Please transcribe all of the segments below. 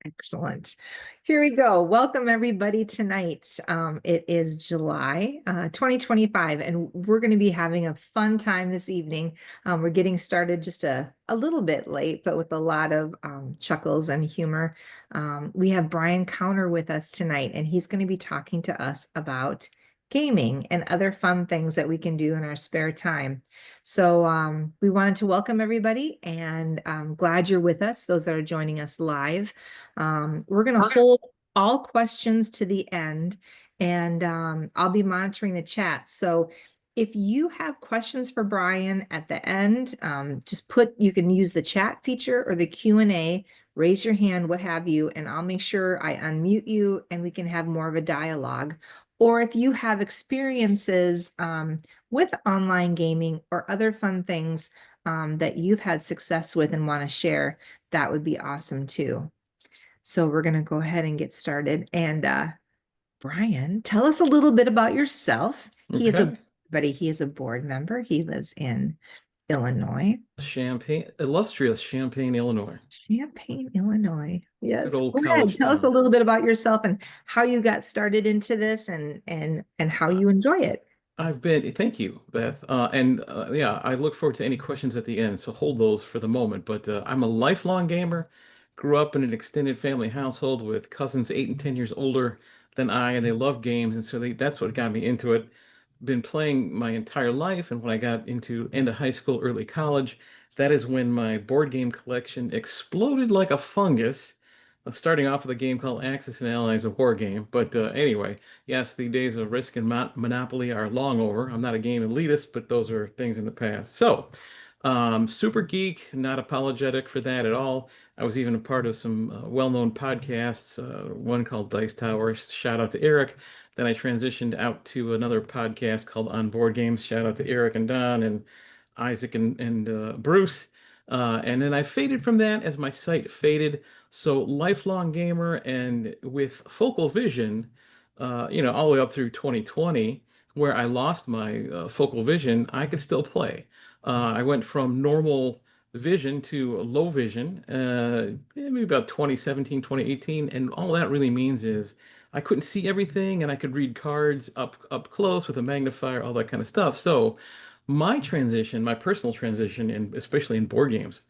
Excellent. Here we go. Welcome everybody tonight. It is July 2025, and we're going to be having a fun time this evening. We're getting started just a little bit late, but with a lot of chuckles and humor. We have Brian Counter with us tonight, and he's going to be talking to us about gaming and other fun things that we can do in our spare time. So we wanted to welcome everybody, and I'm glad you're with us, those that are joining us live. We're going to hold all questions to the end, and I'll be monitoring the chat. So if you have questions for Brian at the end, you can use the chat feature or the Q&A, raise your hand, what have you, and I'll make sure I unmute you and we can have more of a dialogue. Or if you have experiences with online gaming or other fun things that you've had success with and want to share, that would be awesome too. So we're going to go ahead and get started. And Brian, tell us a little bit about yourself. Okay. He is a board member. He lives in Illinois. Illustrious Champaign, Illinois. Champaign, Illinois. Good Yes. old Go ahead. college Tell us a town. little bit about yourself and how you got started into this and how you enjoy it. Thank you, Beth. Yeah, I look forward to any questions at the end, so hold those for the moment. But I'm a lifelong gamer, grew up in an extended family household with cousins 8 and 10 years older than I, and they love games, and so that's what got me into it. Been playing my entire life, and when I got into end of high school, early college, that is when my board game collection exploded like a fungus. Starting off with a game called Axis and Allies, a war game. But anyway, yes, the days of Risk and Monopoly are long over. I'm not a game elitist, but those are things in the past. So, super geek, not apologetic for that at all. I was even a part of some well-known podcasts, one called Dice Tower. Shout out to Eric. Then I transitioned out to another podcast called On Board Games. Shout out to Eric and Don and Isaac and Bruce. And then I faded from that as my sight faded. So lifelong gamer and with focal vision, all the way up through 2020, where I lost my focal vision, I could still play. I went from normal vision to low vision, maybe about 2017, 2018, and all that really means is I couldn't see everything and I could read cards up close with a magnifier, all that kind of stuff. So my transition, my personal transition, and especially in board games,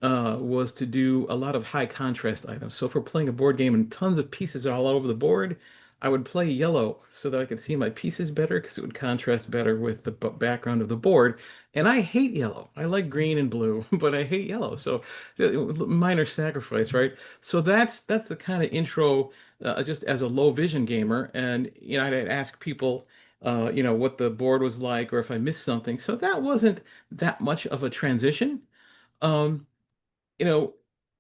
was to do a lot of high contrast items. So if we're playing a board game and tons of pieces are all over the board, I would play yellow so that I could see my pieces better because it would contrast better with the background of the board. And I hate yellow. I like green and blue, but I hate yellow. So minor sacrifice, right? So that's the kind of intro, just as a low vision gamer. And I'd ask people, what the board was like or if I missed something. So that wasn't that much of a transition. Um, you know,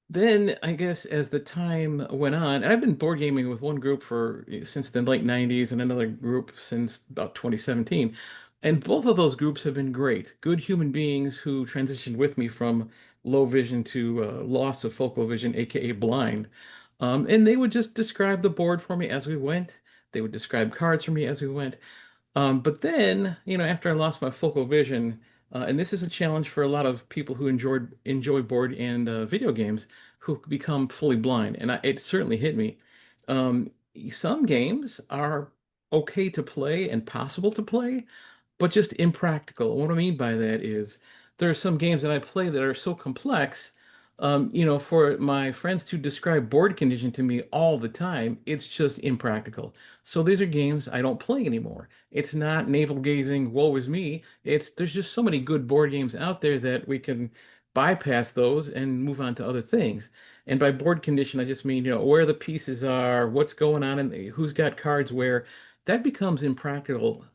then I guess as the time went on, and I've been board gaming with one group for since the late 90s and another group since about 2017. And both of those groups have been great, good human beings who transitioned with me from low vision to loss of focal vision, aka blind. And they would just describe the board for me as we went. They would describe cards for me as we went. But then, after I lost my focal vision, and this is a challenge for a lot of people who enjoy board and video games who become fully blind, and it certainly hit me. Um, some games are okay to play and possible to play, but just impractical. What I mean by that is there are some games that I play that are so complex. For my friends to describe board condition to me all the time, it's just impractical. So these are games I don't play anymore. It's not navel gazing, woe is me. There's just so many good board games out there that we can bypass those and move on to other things. And by board condition, I just mean, where the pieces are, what's going on, and who's got cards where. That becomes impractical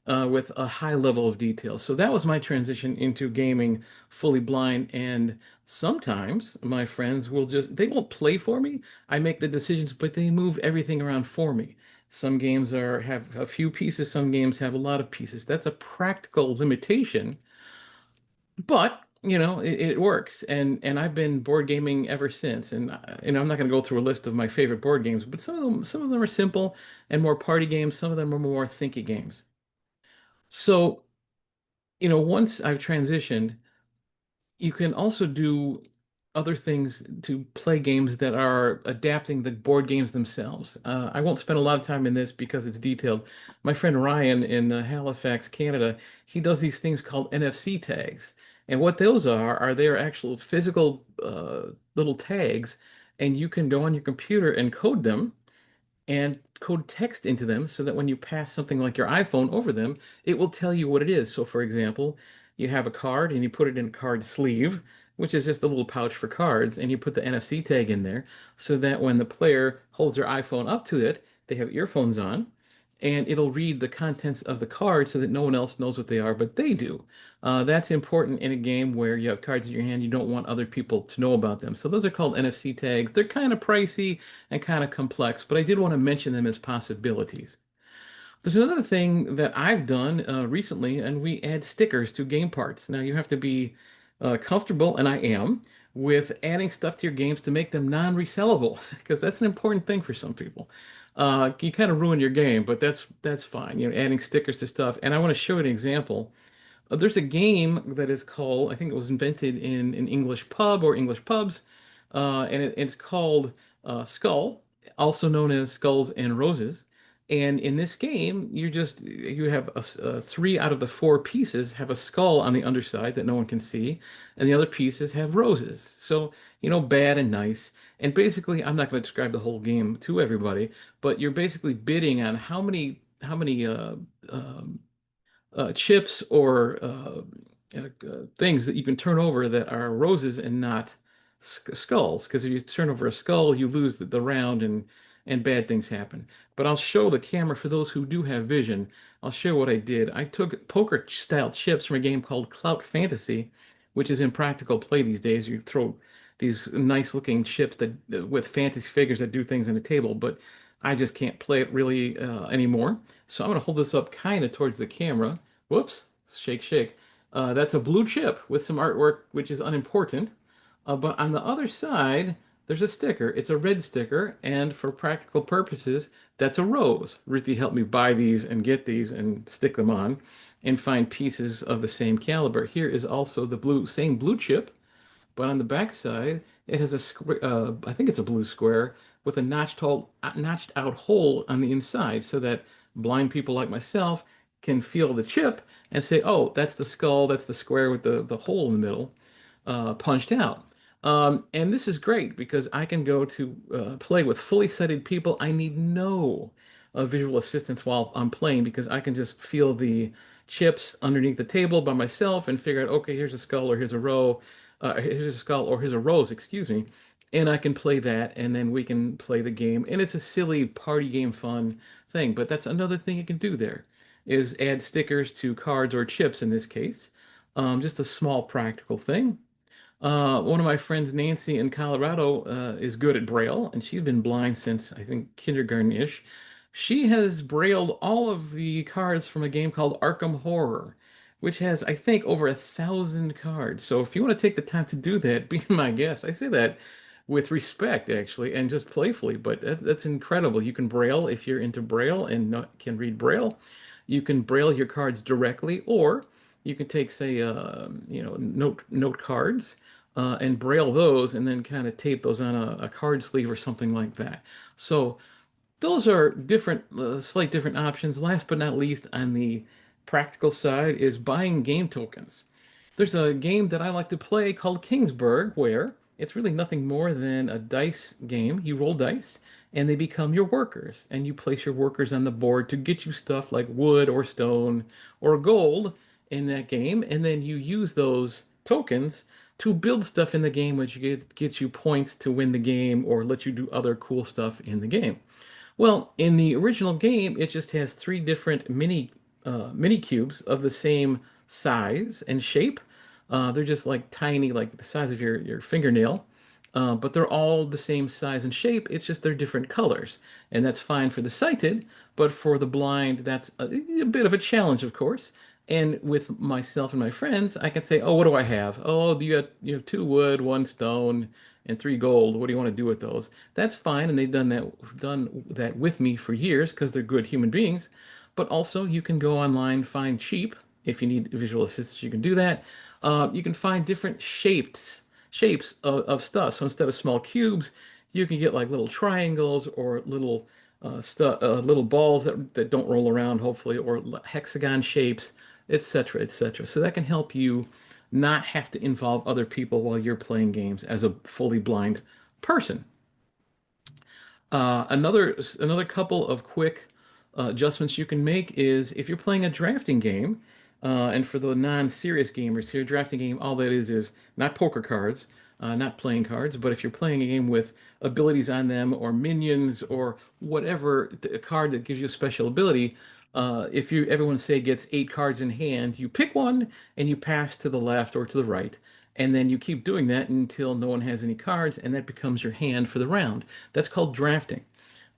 with a high level of detail. So that was my transition into gaming fully blind. And sometimes my friends they won't play for me. I make the decisions, but they move everything around for me. Some games have a few pieces, some games have a lot of pieces. That's a practical limitation, but it works. And I've been board gaming ever since. And I'm not going to go through a list of my favorite board games, but some of them are simple and more party games. Some of them are more thinky games. So, once I've transitioned, you can also do other things to play games that are adapting the board games themselves. I won't spend a lot of time in this because it's detailed. My friend Ryan in Halifax, Canada, he does these things called NFC tags. And what those are they're actual physical little tags, and you can go on your computer and code them and code text into them so that when you pass something like your iPhone over them, it will tell you what it is. So, for example, you have a card and you put it in a card sleeve, which is just a little pouch for cards, and you put the NFC tag in there so that when the player holds their iPhone up to it, they have earphones on. And it'll read the contents of the card so that no one else knows what they are, but they do. That's important in a game where you have cards in your hand. You don't want other people to know about them. So those are called NFC tags. They're kind of pricey and kind of complex, but I did want to mention them as possibilities. There's another thing that I've done recently, and we add stickers to game parts. Now, you have to be comfortable, and I am, with adding stuff to your games to make them non-resellable, because that's an important thing for some people. You kind of ruin your game, but that's fine. Adding stickers to stuff. And I want to show you an example. There's a game that is called, I think it was invented in an English pub or English pubs, and it's called Skull, also known as Skulls and Roses. And in this game, you have three out of the four pieces have a skull on the underside that no one can see, and the other pieces have roses. So, bad and nice. And basically, I'm not going to describe the whole game to everybody, but you're basically bidding on how many chips or things that you can turn over that are roses and not skulls. Because if you turn over a skull, you lose the round and bad things happen. But I'll show the camera for those who do have vision. I'll show what I did. I took poker style chips from a game called Clout Fantasy, which is in practical play these days. You throw these nice looking chips that with fantasy figures that do things on the table, but I just can't play it really anymore. So I'm going to hold this up kind of towards the camera. Whoops, shake, shake. That's a blue chip with some artwork, which is unimportant. But on the other side, there's a sticker. It's a red sticker, and for practical purposes, that's a rose. Ruthie helped me buy these and get these and stick them on and find pieces of the same caliber. Here is also the same blue chip, but on the back side, it has a square, I think it's a blue square with a notched out hole on the inside so that blind people like myself can feel the chip and say, oh, that's the skull, that's the square with the hole in the middle, punched out. And this is great because I can go to play with fully sighted people. I need no visual assistance while I'm playing because I can just feel the chips underneath the table by myself and figure out, okay, here's a skull or here's a skull or here's a rose, excuse me. And I can play that, and then we can play the game. And it's a silly party game fun thing, but that's another thing you can do there is add stickers to cards or chips in this case. Just a small practical thing. One of my friends, Nancy in Colorado, is good at Braille, and she's been blind since I think kindergarten-ish. She has brailled all of the cards from a game called Arkham Horror, which has, I think, over 1,000 cards. So if you want to take the time to do that, be my guest. I say that with respect, actually, and just playfully, but that's incredible. You can Braille if you're into Braille and can read Braille. You can Braille your cards directly, or you can take, say, note cards and braille those and then kind of tape those on a card sleeve or something like that. So those are different, slight different options. Last but not least, on the practical side, is buying game tokens. There's a game that I like to play called Kingsburg, where it's really nothing more than a dice game. You roll dice, and they become your workers, and you place your workers on the board to get you stuff like wood or stone or gold in that game, and then you use those tokens to build stuff in the game, which gets you points to win the game or let you do other cool stuff in the game. Well, in the original game, it just has three different mini cubes of the same size and shape. They're just like tiny, like the size of your fingernail, but they're all the same size and shape. It's just they're different colors, and that's fine for the sighted, but for the blind, that's a bit of a challenge, of course. And with myself and my friends, I can say, "Oh, what do I have? Oh, you have two wood, one stone, and three gold. What do you want to do with those?" That's fine, and they've done that with me for years because they're good human beings. But also, you can go online, find cheap. If you need visual assistance, you can do that. You can find different shapes shapes of stuff. So instead of small cubes, you can get like little triangles or little balls that don't roll around, hopefully, or hexagon shapes, etc., etc. So that can help you not have to involve other people while you're playing games as a fully blind person. Another couple of quick adjustments you can make is if you're playing a drafting game, and for the non-serious gamers here, drafting game, all that is not poker cards, not playing cards, but if you're playing a game with abilities on them or minions or whatever, a card that gives you a special ability, if you everyone say gets 8 cards in hand, you pick one and you pass to the left or to the right. And then you keep doing that until no one has any cards, and that becomes your hand for the round. That's called drafting.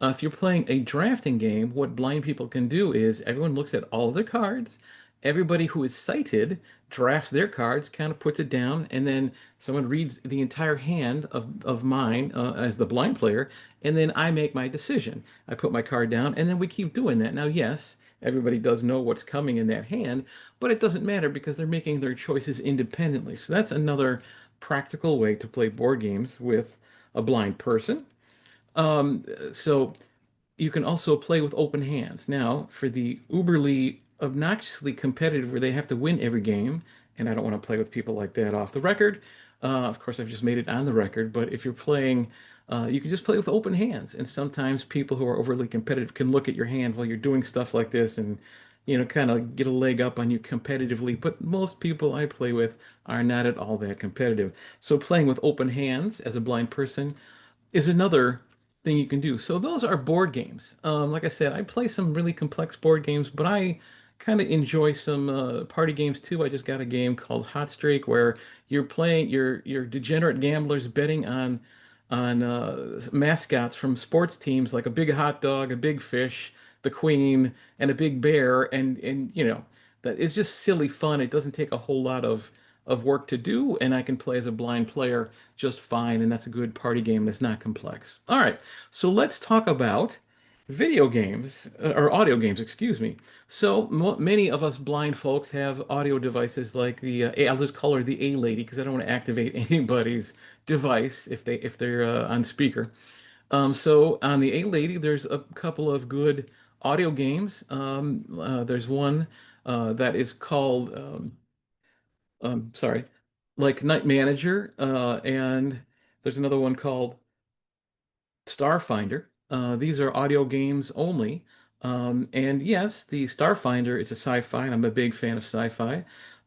If you're playing a drafting game, what blind people can do is everyone looks at all of their cards. Everybody who is sighted drafts their cards, kind of puts it down, and then someone reads the entire hand of mine as the blind player, and then I make my decision. I put my card down, and then we keep doing that. Now, yes, everybody does know what's coming in that hand, but it doesn't matter because they're making their choices independently. So that's another practical way to play board games with a blind person. So you can also play with open hands. Now, for the uberly obnoxiously competitive where they have to win every game, and I don't want to play with people like that off the record. Of course, I've just made it on the record, but if you're playing, you can just play with open hands. And sometimes people who are overly competitive can look at your hand while you're doing stuff like this and, kind of get a leg up on you competitively. But most people I play with are not at all that competitive. So playing with open hands as a blind person is another thing you can do. So those are board games. Like I said, I play some really complex board games, but I kind of enjoy some party games too. I just got a game called Hot Streak where you're playing you're degenerate gamblers betting on mascots from sports teams like a big hot dog, a big fish, the queen, and a big bear, and that it's just silly fun. It doesn't take a whole lot of work to do, and I can play as a blind player just fine, and that's a good party game that's not complex. All right, so let's talk about video games, or audio games, excuse me. So many of us blind folks have audio devices like I'll just call her the A lady because I don't want to activate anybody's device if they're on speaker. So on the A lady, there's a couple of good audio games. There's one that is called sorry, like Night Manager, and there's another one called Starfinder. These are audio games only. And yes, the Starfinder, it's a sci-fi, and I'm a big fan of sci-fi,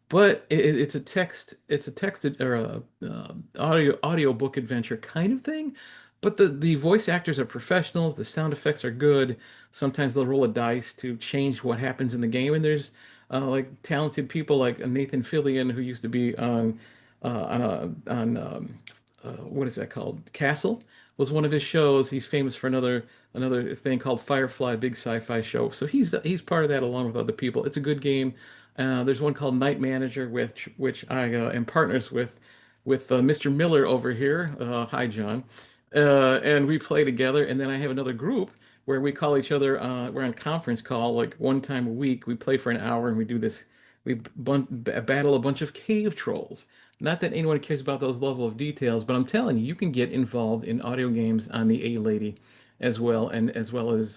but it's a texted or a audio book adventure kind of thing. But the voice actors are professionals, the sound effects are good. Sometimes they'll roll a dice to change what happens in the game, and there's like talented people like Nathan Fillion, who used to be on what is that called? Castle was one of his shows. He's famous for another thing called Firefly, big sci-fi show. So he's part of that along with other people. It's a good game. There's one called Night Manager, which I am partners with Mr. Miller over here. Hi, John. And we play together. And then I have another group where we call each other. We're on conference call like one time a week. We play for an hour and we do this. We battle a bunch of cave trolls. Not that anyone cares about those level of details, but I'm telling you, you can get involved in audio games on the A Lady as well, and as well as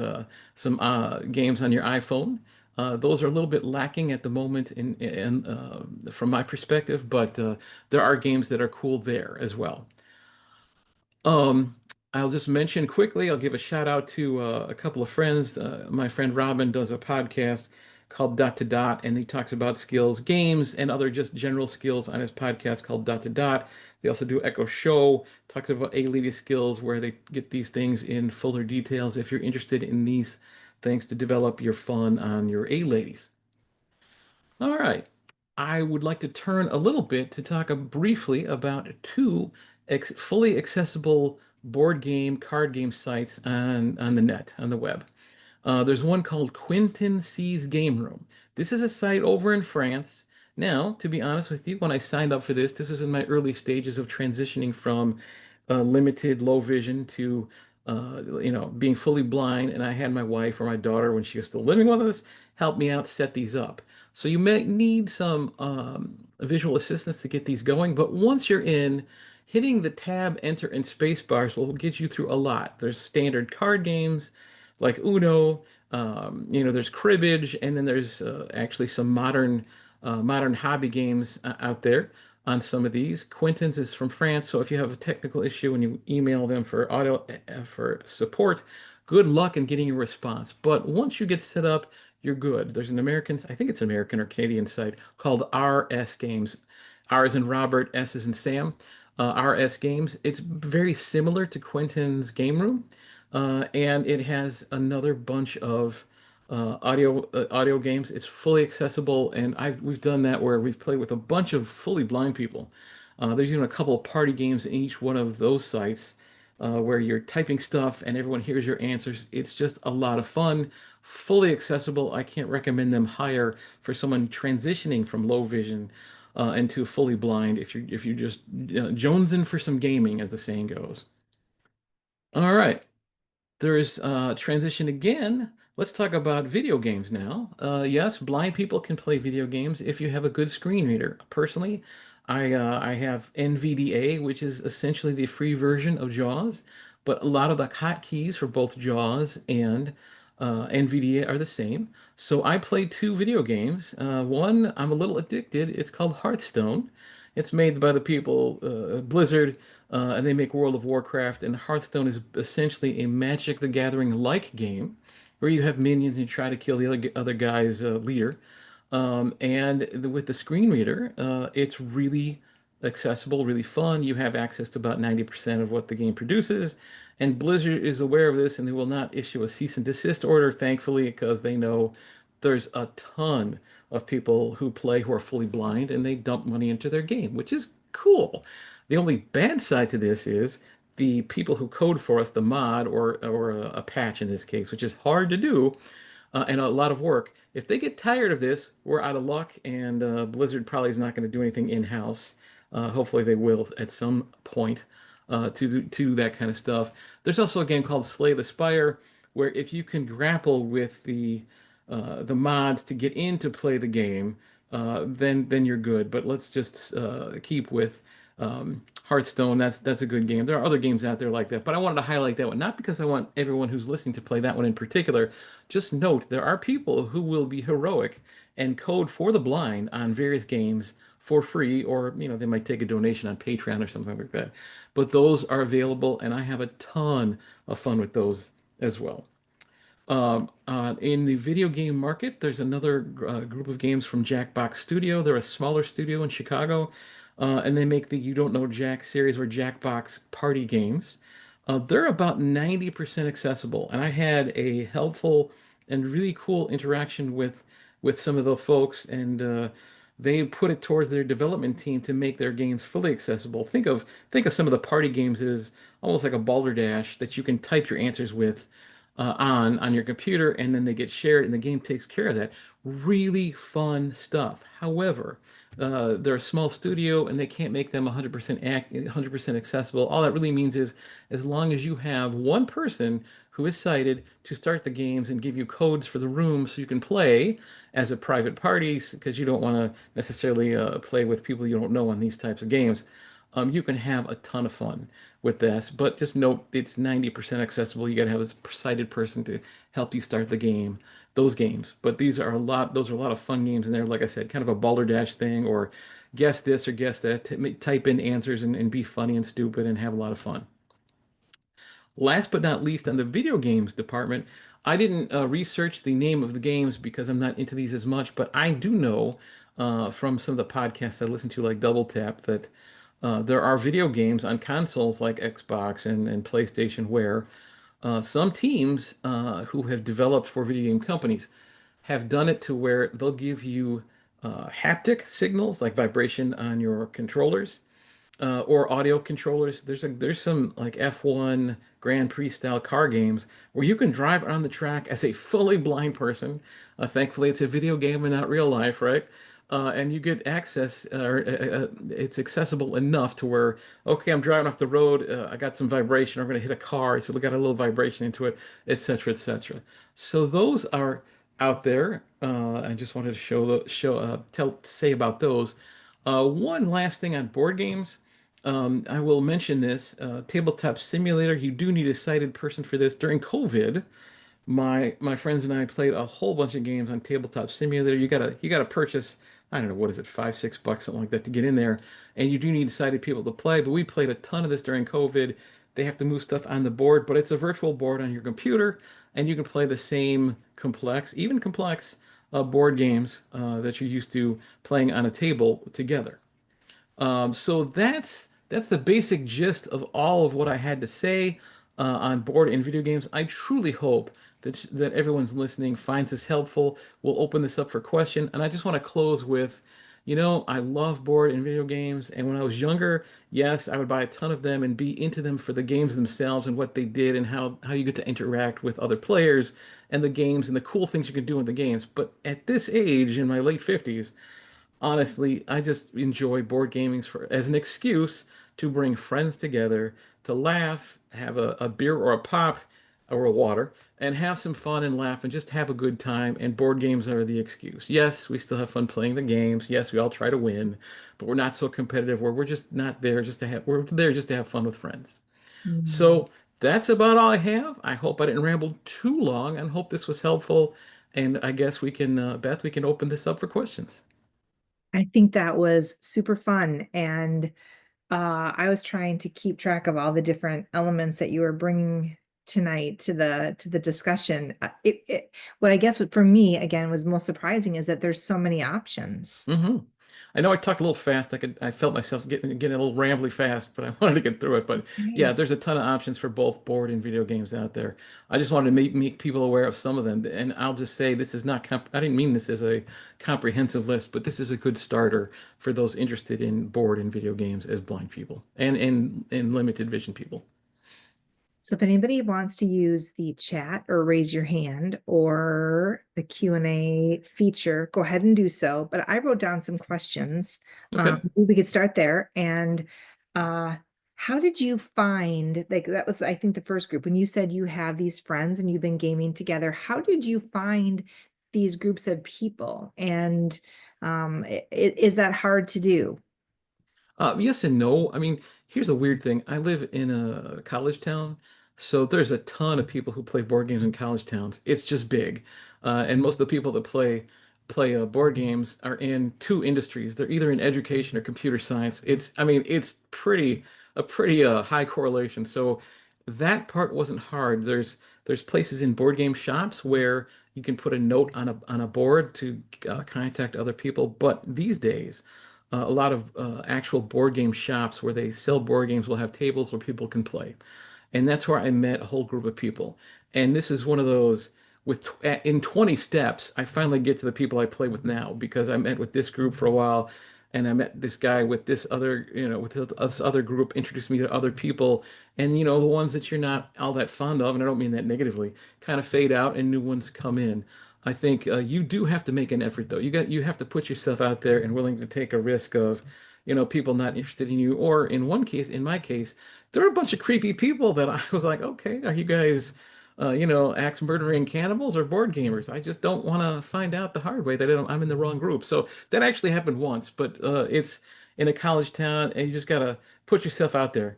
some games on your iPhone. Those are a little bit lacking at the moment from my perspective, but there are games that are cool there as well. Um, I'll just mention quickly, I'll give a shout out to a couple of friends. My friend Robin does a podcast called Dot to Dot, and he talks about skills, games, and other just general skills on his podcast called Dot to Dot. They also do Echo Show, talks about A-Lady skills, where they get these things in fuller details if you're interested in these things to develop your fun on your A-Ladies. All right. I would like to turn a little bit to talk briefly about two fully accessible board game, card game sites on the net, on the web. There's one called Quentin C's Game Room. This is a site over in France. Now, to be honest with you, when I signed up for this is in my early stages of transitioning from limited low vision to being fully blind. And I had my wife or my daughter when she was still living with us help me out set these up. So you may need some visual assistance to get these going, but once you're in, hitting the tab, enter, and space bars will get you through a lot. There's standard card games like Uno, there's cribbage, and then there's actually some modern hobby games out there on some of these. Quentin's is from France, so if you have a technical issue and you email them for support, good luck in getting a response. But once you get set up, you're good. There's an American, I think it's an American or Canadian site called RS Games. R is in Robert, S is in Sam. RS Games. It's very similar to Quentin's Game Room, and it has another bunch of audio games. It's fully accessible, and we've done that where we've played with a bunch of fully blind people. There's even a couple of party games in each one of those sites where you're typing stuff and everyone hears your answers. It's just a lot of fun, fully accessible. I can't recommend them higher for someone transitioning from low vision into fully blind if you're just jonesing for some gaming, as the saying goes. All right. There's transition again. Let's talk about video games now. Yes, blind people can play video games if you have a good screen reader. Personally, I have NVDA, which is essentially the free version of JAWS, but a lot of the hotkeys for both JAWS and NVDA are the same. So I play two video games. One, I'm a little addicted. It's called Hearthstone. It's made by the people Blizzard, and they make World of Warcraft. And Hearthstone is essentially a Magic the Gathering like game where you have minions and you try to kill the other guy's leader. With the screen reader, it's really accessible, really fun. You have access to about 90% of what the game produces. And Blizzard is aware of this and they will not issue a cease and desist order, thankfully, because they know there's a ton of people who play who are fully blind and they dump money into their game, which is cool. The only bad side to this is the people who code for us, the mod or a patch in this case, which is hard to do and a lot of work. If they get tired of this, we're out of luck, and Blizzard probably is not going to do anything in-house. Hopefully, they will at some point to that kind of stuff. There's also a game called Slay the Spire, where if you can grapple with the mods to get in to play the game, then you're good. But let's just keep with Hearthstone. That's a good game. There are other games out there like that, but I wanted to highlight that one, not because I want everyone who's listening to play that one in particular. Just note there are people who will be heroic and code for the blind on various games for free, or they might take a donation on Patreon or something like that. But those are available, and I have a ton of fun with those as well. In the video game market, there's another group of games from Jackbox Studio. They're a smaller studio in Chicago, and they make the You Don't Know Jack series or Jackbox party games. They're about 90% accessible, and I had a helpful and really cool interaction with some of the folks, and they put it towards their development team to make their games fully accessible. Think of some of the party games as almost like a balderdash that you can type your answers with on your computer, and then they get shared, and the game takes care of that. Really fun stuff. However, they're a small studio, and they can't make them 100% accessible. All that really means is, as long as you have one person who is sighted to start the games and give you codes for the room so you can play as a private party, because you don't want to necessarily play with people you don't know on these types of games. You can have a ton of fun with this, but just note it's 90% accessible. You got to have a sighted person to help you start the game, those games. But those are a lot of fun games in there. Like I said, kind of a balderdash thing, or guess this or guess that. Type in answers and be funny and stupid and have a lot of fun. Last but not least, on the video games department, I didn't research the name of the games because I'm not into these as much, but I do know from some of the podcasts I listen to, like Double Tap, that there are video games on consoles like Xbox and PlayStation where some teams who have developed for video game companies have done it to where they'll give you haptic signals like vibration on your controllers or audio controllers. There's some like F1 Grand Prix style car games where you can drive around the track as a fully blind person. Thankfully, it's a video game and not real life, right? And you get access, or it's accessible enough to where, okay, I'm driving off the road, I got some vibration, I'm going to hit a car, so we got a little vibration into it, etc., etc. So those are out there. I just wanted to say about those. One last thing on board games. I will mention this tabletop simulator. You do need a sighted person for this. During COVID, my friends and I played a whole bunch of games on tabletop simulator. You gotta purchase, I don't know, what is it, $5, $6, something like that to get in there. And you do need sighted people to play, but we played a ton of this during COVID. They have to move stuff on the board, but it's a virtual board on your computer, and you can play the same complex, even complex board games that you're used to playing on a table together. So that's the basic gist of all of what I had to say on board and video games. I truly hope that everyone's listening finds this helpful. We'll open this up for question, and I just want to close with, I love board and video games, and when I was younger, yes, I would buy a ton of them and be into them for the games themselves and what they did and how you get to interact with other players and the games and the cool things you can do in the games. But at this age, in my late 50s, honestly, I just enjoy board gaming as an excuse to bring friends together, to laugh, have a beer or a pop or a water, and have some fun and laugh and just have a good time. And board games are the excuse. Yes, we still have fun playing the games. Yes, we all try to win, but we're not so competitive where we're just not there just to have, we're there just to have fun with friends. Mm. So that's about all I have. I hope I didn't ramble too long and hope this was helpful. And I guess we can, Beth, we can open this up for questions. I think that was super fun. And I was trying to keep track of all the different elements that you were bringing tonight to the discussion. What I guess what for me again was most surprising is that there's so many options. hmm I know I talked a little fast. I felt myself getting a little rambly fast, but I wanted to get through it. But yeah, Okay. there's a ton of options for both board and video games out there. I just wanted to make people aware of some of them. And I'll just say this is not I didn't mean this as a comprehensive list, but this is a good starter for those interested in board and video games as blind people and limited vision people. So if anybody wants to use the chat or raise your hand or the Q&A feature, go ahead and do so. But I wrote down some questions. Okay. We could start there. And uh, how did you find, like that was, I think, the first group, when you said you have these friends and you've been gaming together, how did you find these groups of people? And is that hard to do? Yes and no. I mean, here's a weird thing. I live in a college town, so there's a ton of people who play board games in college towns. It's just big, and most of the people that play board games are in two industries. They're either in education or computer science. I mean, it's pretty high correlation. So that part wasn't hard. There's places in board game shops where you can put a note on a board to contact other people. But these days a lot of actual board game shops where they sell board games will have tables where people can play. And that's where I met a whole group of people. And this is one of those in 20 steps, I finally get to the people I play with now because I met with this group for a while and I met this guy with this other, with this other group introduced me to other people. And, the ones that you're not all that fond of, and I don't mean that negatively, kind of fade out and new ones come in. I think you do have to make an effort though. You have to put yourself out there and willing to take a risk of, people not interested in you. Or in one case, in my case, there are a bunch of creepy people that I was like, okay, are you guys, axe murdering cannibals or board gamers? I just don't want to find out the hard way that I'm in the wrong group. So that actually happened once, but it's in a college town, and you just gotta put yourself out there.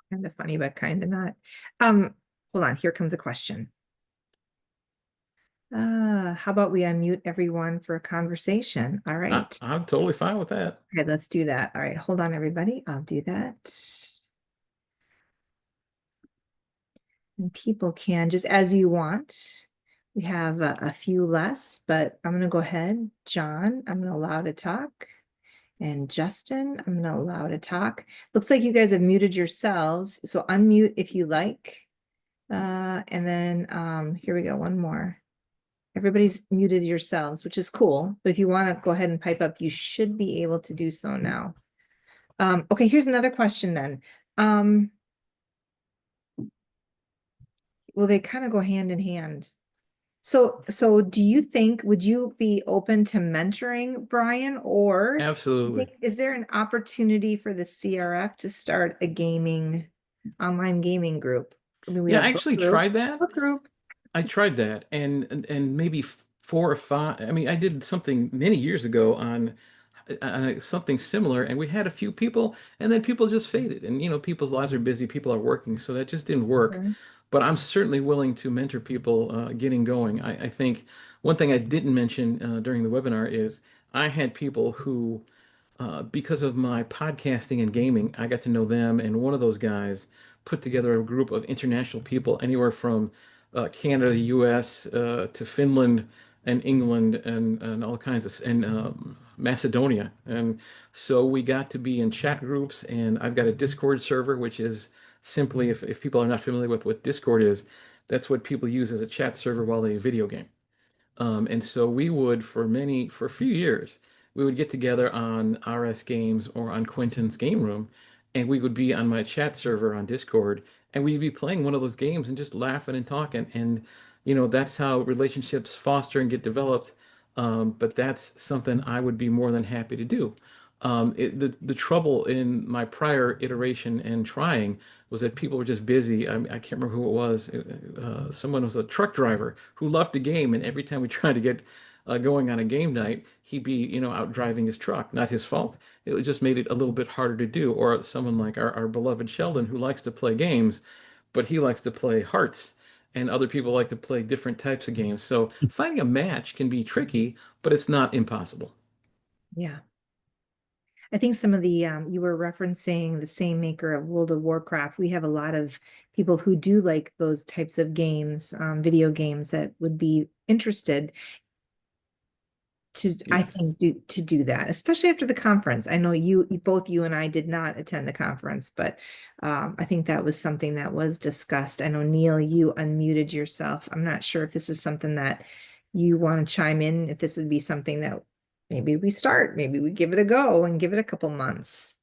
Kind of funny, but kind of not. Um, Hold on, here comes a question. How about we unmute everyone for a conversation? All right. I'm totally fine with that. Okay, let's do that. All right, hold on, everybody. I'll do that. And people can just as you want. We have a few less, but I'm going to go ahead. John, I'm going to allow to talk. And Justin, I'm going to allow to talk. Looks like you guys have muted yourselves. So unmute if you like. And then here we go. One more. Everybody's muted yourselves, which is cool. But if you want to go ahead and pipe up, you should be able to do so now. Okay, here's another question then. Well, they kind of go hand in hand. So do you think, would you be open to mentoring Brian, or Absolutely. is there an opportunity for the CRF to start a online gaming group? I mean, we Yeah, I have actually tried that. book group. I tried that, and maybe 4 or 5. I mean, I did something many years ago on something similar, and we had a few people, and then people just faded. And people's lives are busy, people are working, so that just didn't work. Mhm. But I'm certainly willing to mentor people getting going. I think one thing I didn't mention during the webinar is I had people who because of my podcasting and gaming, I got to know them, and one of those guys put together a group of international people, anywhere from Canada, U.S., to Finland and England, and all kinds of, and Macedonia. And so we got to be in chat groups, and I've got a Discord server, which is simply, if people are not familiar with what Discord is, that's what people use as a chat server while they video game. And so we would, for a few years, we would get together on RS Games or on Quentin's Game Room, and we would be on my chat server on Discord, and we'd be playing one of those games and just laughing and talking. And, that's how relationships foster and get developed. But that's something I would be more than happy to do. The trouble in my prior iteration and trying was that people were just busy. I can't remember who it was. Someone was a truck driver who loved the game, and every time we tried to get going on a game night, he'd be, out driving his truck. Not his fault. It just made it a little bit harder to do. Or someone like our beloved Sheldon, who likes to play games, but he likes to play hearts, and other people like to play different types of games. So finding a match can be tricky, but it's not impossible. Yeah. I think some of the you were referencing the same maker of World of Warcraft. We have a lot of people who do like those types of games, video games that would be interested to, I Yes. think, to do that, especially after the conference. I know both you and I did not attend the conference, but I think that was something that was discussed. I know, Neil, you unmuted yourself. I'm not sure if this is something that you want to chime in, if this would be something that maybe we give it a go and give it a couple months.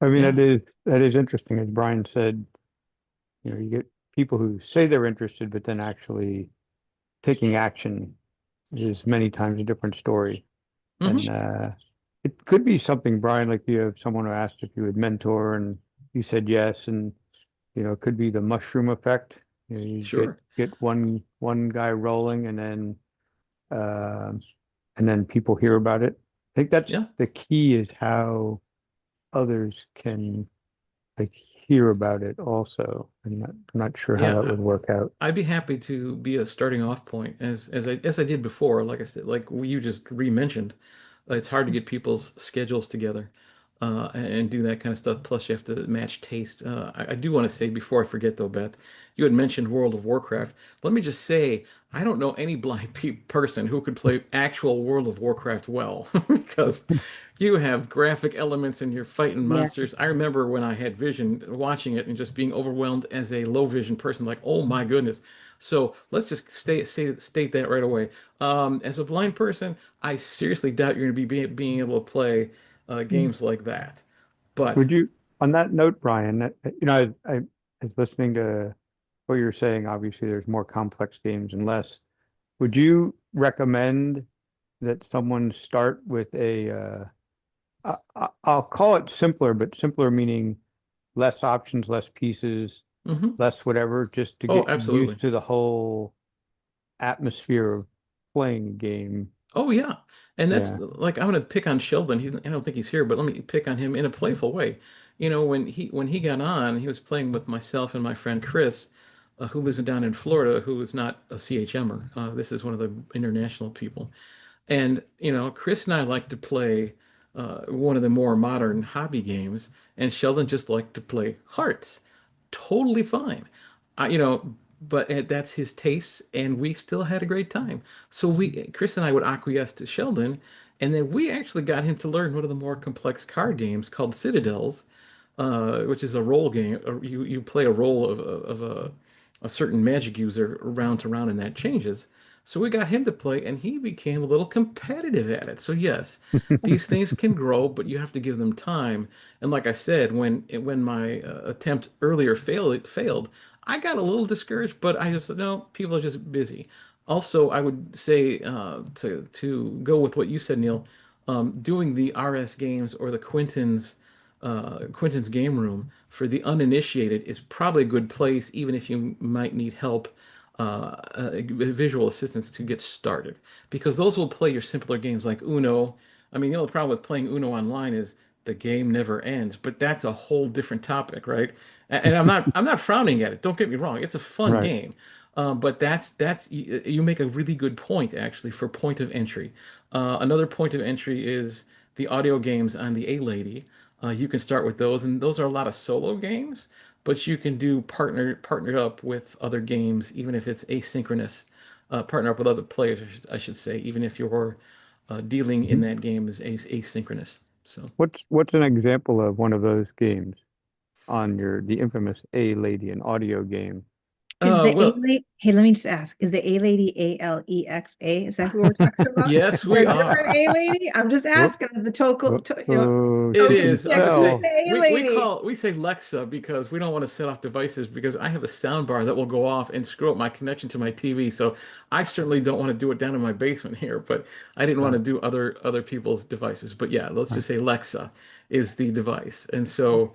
I mean, Yeah. that is interesting. As Brian said, you get people who say they're interested, but then actually taking action is many times a different story. Hmm. And it could be something, Brian, like you have someone who asked if you would mentor, and you said yes, and it could be the mushroom effect. You Sure. get one guy rolling, uh, and then people hear about it. I think that's Yeah. the key, is how others can like hear about it also. I'm not sure how that Yeah. would work out. I'd be happy to be a starting off point as I did before. Like I said, like you just re-mentioned, it's hard to get people's schedules together and do that kind of stuff. Plus, you have to match taste. I do want to say before I forget though, Beth, you had mentioned World of Warcraft. Let me just say, I don't know any blind pe person who could play actual World of Warcraft well because you have graphic elements and you're fighting monsters. Yes. I remember when I had vision watching it and just being overwhelmed as a low vision person, like, oh my goodness. So let's just state that right away. As a blind person, I seriously doubt you're going to be being able to play Mm. games like that. But Would you, on that note, Brian, I was listening to what you're saying. Obviously, there's more complex games and less. Would you recommend that someone start with I'll call it simpler, but simpler meaning less options, less pieces, mhm. less whatever, just to Oh, get absolutely. used to the whole atmosphere of playing a game? Oh yeah. And that's Yeah. like I'm gonna pick on Sheldon. I don't think he's here, but let me pick on him in a playful way. When he got on, he was playing with myself and my friend Chris, who lives down in Florida, who is not a CHMer. This is one of the international people. And, Chris and I like to play one of the more modern hobby games, and Sheldon just liked to play hearts. Totally fine. But that's his taste, and we still had a great time. So Chris and I would acquiesce to Sheldon, and then we actually got him to learn one of the more complex card games called Citadels, which is a role game. You play a role of a certain magic user round to round, and that changes. So we got him to play, and he became a little competitive at it. So yes, these things can grow, but you have to give them time. And like I said, when my attempt earlier failed, I got a little discouraged, but I just no, people are just busy. Also, I would say to go with what you said, Neil, doing the RS games or the Quentin's game room for the uninitiated is probably a good place, even if you might need help, visual assistance to get started, because those will play your simpler games like Uno, I mean, the only problem with playing Uno online is the game never ends, but that's a whole different topic, right? And I'm not frowning at it. Don't get me wrong. It's a fun Right. game. But that's you make a really good point actually for point of entry. Another point of entry is the audio games on the A-Lady. You can start with those, and those are a lot of solo games, but you can do partnered up with other games, even if it's asynchronous. Partner up with other players, I should say, even if you're dealing in Mhm. that game is asynchronous. So, What's an example of one of those games on your the infamous A Lady, an audio game? Is the A well, lady, hey, let me just ask, is the A lady Alexa? Is that who we're talking about? yes, Or we a different are. A lady? I'm just Whoop, asking the total, whoop, oh, It token she is. I just connection say fell. A we lady. call we say Lexa because we don't want to set off devices because I have a sound bar that will go off and screw up my connection to my TV. So I certainly don't want to do it down in my basement here, but I didn't want to Right, do other people's devices. But yeah, let's right. just say Lexa is the device. And so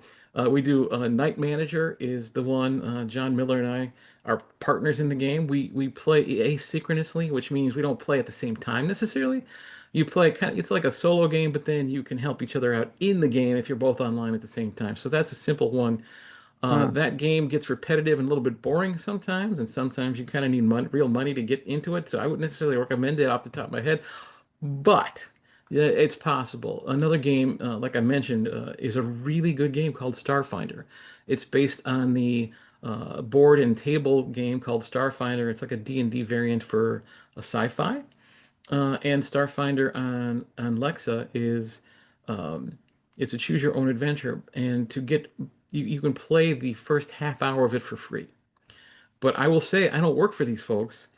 we do Night Manager is the one John Miller and I are partners in the game. We play asynchronously, which means we don't play at the same time necessarily. You play kind of, it's like a solo game, but then you can help each other out in the game if you're both online at the same time. So that's a simple one. Ah, That game gets repetitive and a little bit boring sometimes, and sometimes you kind of need real money to get into it. So I wouldn't necessarily recommend it off the top of my head, but yeah, it's possible. Another game, like I mentioned, is a really good game called Starfinder. It's based on the board and table game called Starfinder. It's like a D&D variant for a sci-fi. And Starfinder on Lexa is it's a choose your own adventure, and you can play the first half hour of it for free. But I will say I don't work for these folks.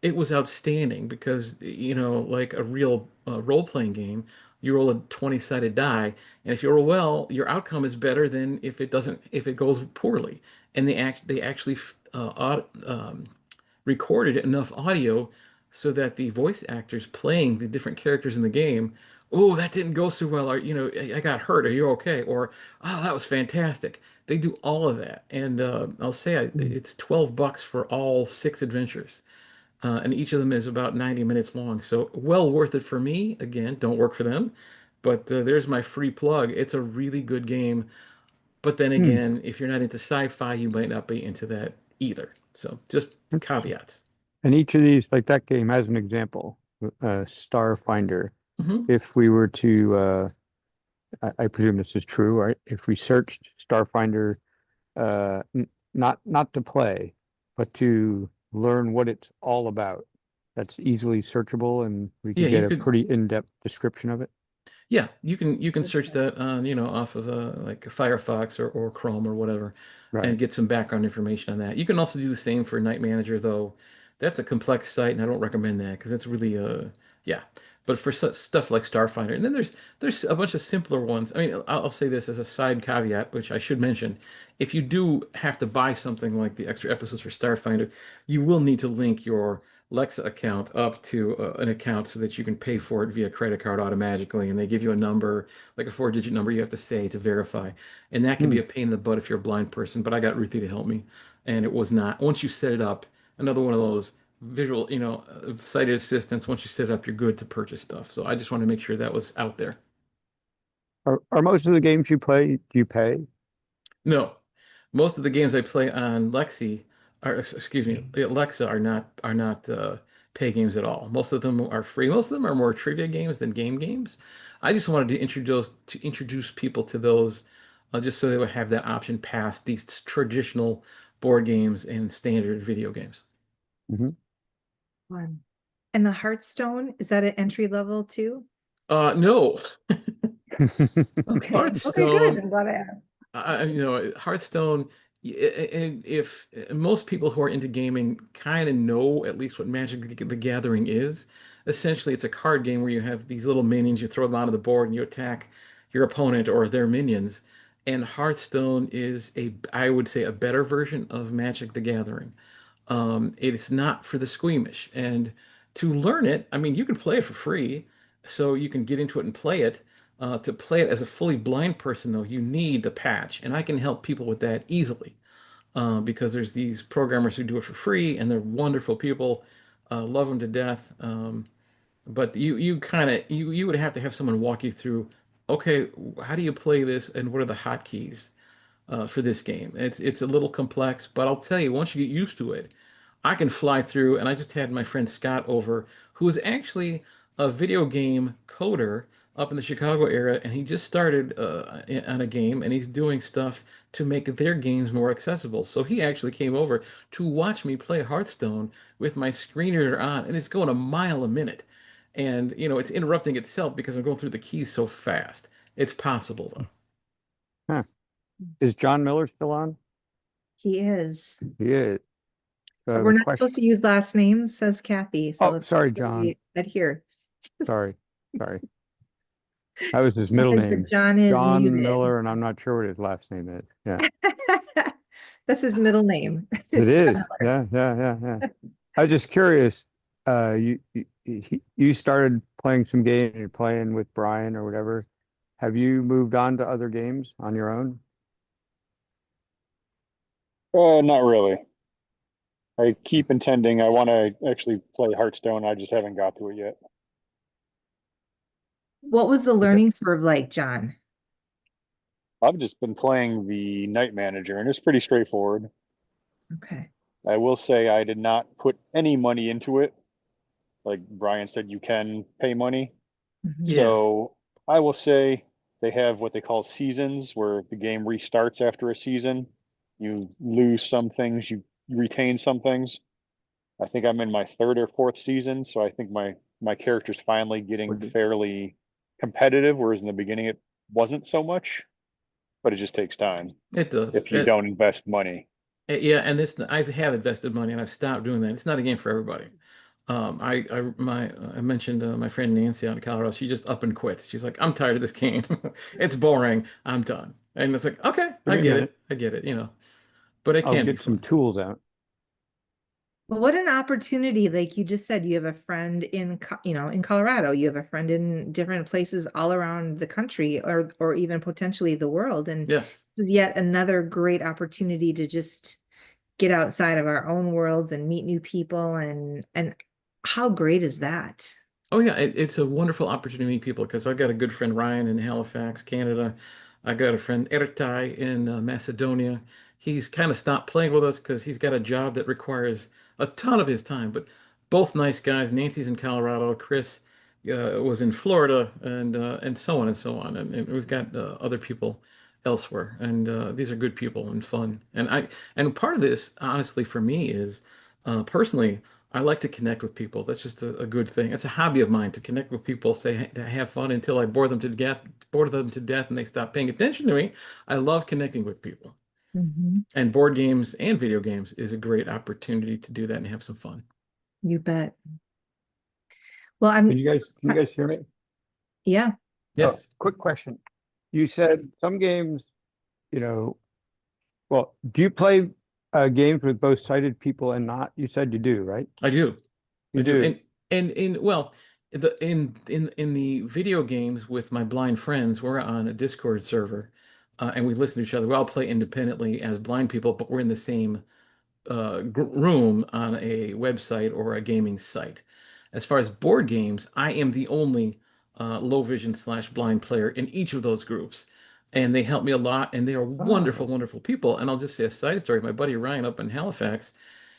It was outstanding because like a real role-playing game, you roll a 20-sided die, and if you roll well, your outcome is better than if it goes poorly. And they actually recorded enough audio so that the voice actors playing the different characters in the game, oh, that didn't go so well, or I got hurt. Are you okay? Or oh, that was fantastic. They do all of that, and I'll say mm, it's $12 for all six adventures, and each of them is about 90 minutes long. So well worth it for me. Again, don't work for them, but there's my free plug. It's a really good game. But then hmm, again, if you're not into sci-fi, you might not be into that either. So just interesting. caveats. And each of these, like that game, has an example. Starfinder. Hmm. If we were to, I presume this is true, right? If we searched Starfinder, n not to play, but to learn what it's all about, that's easily searchable, and we Yeah, could get you a could. pretty in-depth description of it. Yeah, you can search that on, off of like Firefox or Chrome or whatever, and Right. get some background information on that. You can also do the same for Night Manager, though. That's a complex site, and I don't recommend that because it's really yeah. But for stuff like Starfinder, and then there's a bunch of simpler ones. I mean, I'll say this as a side caveat, which I should mention. If you do have to buy something like the extra episodes for Starfinder, you will need to link your Lexa account up to an account so that you can pay for it via credit card automatically. And they give you a number, like a four-digit number you have to say to verify. And that can be Hmm. a pain in the butt if you're a blind person. But I got Ruthie to help me. And it was not. Once you set it up, another one of those visual, sighted assistants, once you set it up, you're good to purchase stuff. So I just want to make sure that was out there. Are most of the games you play, do you pay? No, most of the games I play on excuse me, Alexa are not pay games at all. Most of them are free. Most of them are more trivia games than game games. I just wanted to introduce people to those, just so they would have that option past these traditional board games and standard video games. Hmm. Fun. And the Hearthstone, is that an entry level too? No, Okay. Okay, good. Hearthstone. I'm glad I asked. Hearthstone, and if most people who are into gaming kind of know at least what Magic the Gathering is, essentially it's a card game where you have these little minions, you throw them onto the board and you attack your opponent or their minions. And Hearthstone is I would say, a better version of Magic the Gathering. It's not for the squeamish. And to learn it, I mean, you can play it for free, so you can get into it and play it. To play it as a fully blind person, though, you need the patch, and I can help people with that easily because there's these programmers who do it for free, and they're wonderful people. Love them to death. But you kind of you would have to have someone walk you through, okay, how do you play this and what are the hotkeys for this game? It's a little complex, but I'll tell you, once you get used to it, I can fly through. And I just had my friend Scott over, who is actually a video game coder up in the Chicago area, and he just started on a game, and he's doing stuff to make their games more accessible. So he actually came over to watch me play Hearthstone with my screen reader on, and it's going a mile a minute. And it's interrupting itself because I'm going through the keys so fast. It's possible though. Huh. Is John Miller still on? He is. He is. But we're The not question. supposed to use last names, says Kathy. So Oh, let's sorry, John. adhere. Sorry. Sorry. That was his It middle says name. that John is John muted. Miller, and I'm not sure what his last name is. Yeah. That's his middle name. It is. John Yeah, yeah, yeah, yeah. I was just curious. You started playing some game and you're playing with Brian or whatever. Have you moved on to other games on your own? Not really. I keep intending. I want to actually play Hearthstone. I just haven't got to it yet. What was the Okay. learning curve like, John? I've just been playing the Night Manager, and it's pretty straightforward. Okay. I will say I did not put any money into it. Like Brian said, you can pay money. Mhm. Yes. So I will say they have what they call seasons, where the game restarts after a season. You lose some things, you retain some things. I think I'm in my third or fourth season, so I think my character's finally getting fairly competitive, whereas in the beginning it wasn't so much, but it just takes time It does. if you don't invest money. Yeah, and this I have invested money and I've stopped doing that. It's not a game for everybody. I mentioned my friend Nancy out in Colorado. She just up and quit. She's like, I'm tired of this game. It's boring. I'm done. And it's like, okay, Give I me a get minute. it. I get it, but it I'll can be get some fun. tools out. Well, what an opportunity. Like you just said, you have a friend in Colorado, you have a friend in different places all around the country or even potentially the world. And Yes. yet another great opportunity to just get outside of our own worlds and meet new people and how great is that? Oh yeah, it's a wonderful opportunity to meet people because I've got a good friend Ryan in Halifax, Canada. I got a friend Ertai in Macedonia. He's kind of stopped playing with us because he's got a job that requires a ton of his time. But both nice guys. Nancy's in Colorado. Chris was in Florida, and so on and so on. And we've got other people elsewhere, and these are good people and fun. And part of this, honestly, for me is personally. I like to connect with people. That's just a good thing. It's a hobby of mine to connect with people, say, have fun until I bore them to death, and they stop paying attention to me. I love connecting with people. Mhm. And board games and video games is a great opportunity to do that and have some fun. You bet. Well, Can you guys hear me? yeah. Oh, Yes, quick question. You said some games, you know, well, do you play games with both sighted people and not? You said you do, right? I do. I You do. do. And in well, in the video games with my blind friends, we're on a Discord server, and we listen to each other. We all play independently as blind people, but we're in the same room on a website or a gaming site. As far as board games, I am the only low vision slash blind player in each of those groups. And they help me a lot, and they are wonderful, Oh, wonderful people. And I'll just say a side story. My buddy Ryan up in Halifax,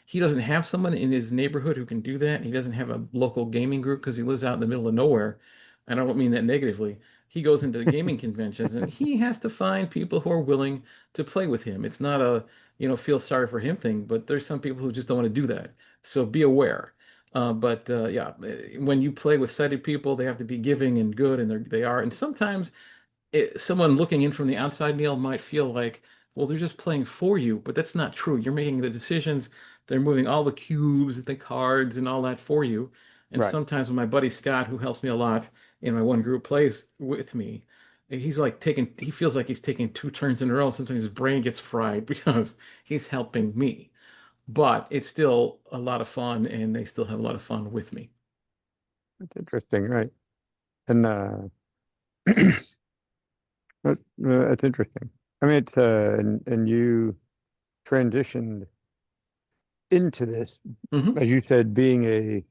he doesn't have someone in his neighborhood who can do that. He doesn't have a local gaming group because he lives out in the middle of nowhere. And I don't mean that negatively. He goes into gaming conventions and he has to find people who are willing to play with him. It's not a feel sorry for him thing, but there's some people who just don't want to do that. So be aware. But yeah, when you play with sighted people, they have to be giving and good, and they are. And sometimes someone looking in from the outside, Neil, might feel like, well, they're just playing for you, but that's not true. You're making the decisions. They're moving all the cubes and the cards and all that for you. And right. sometimes when my buddy Scott, who helps me a lot in my one group, plays with me, he feels like he's taking two turns in a row. Sometimes his brain gets fried because he's helping me. But it's still a lot of fun, and they still have a lot of fun with me. That's interesting, right? And that's interesting. I mean, it's and you transitioned into this, Hmm. as you said, being a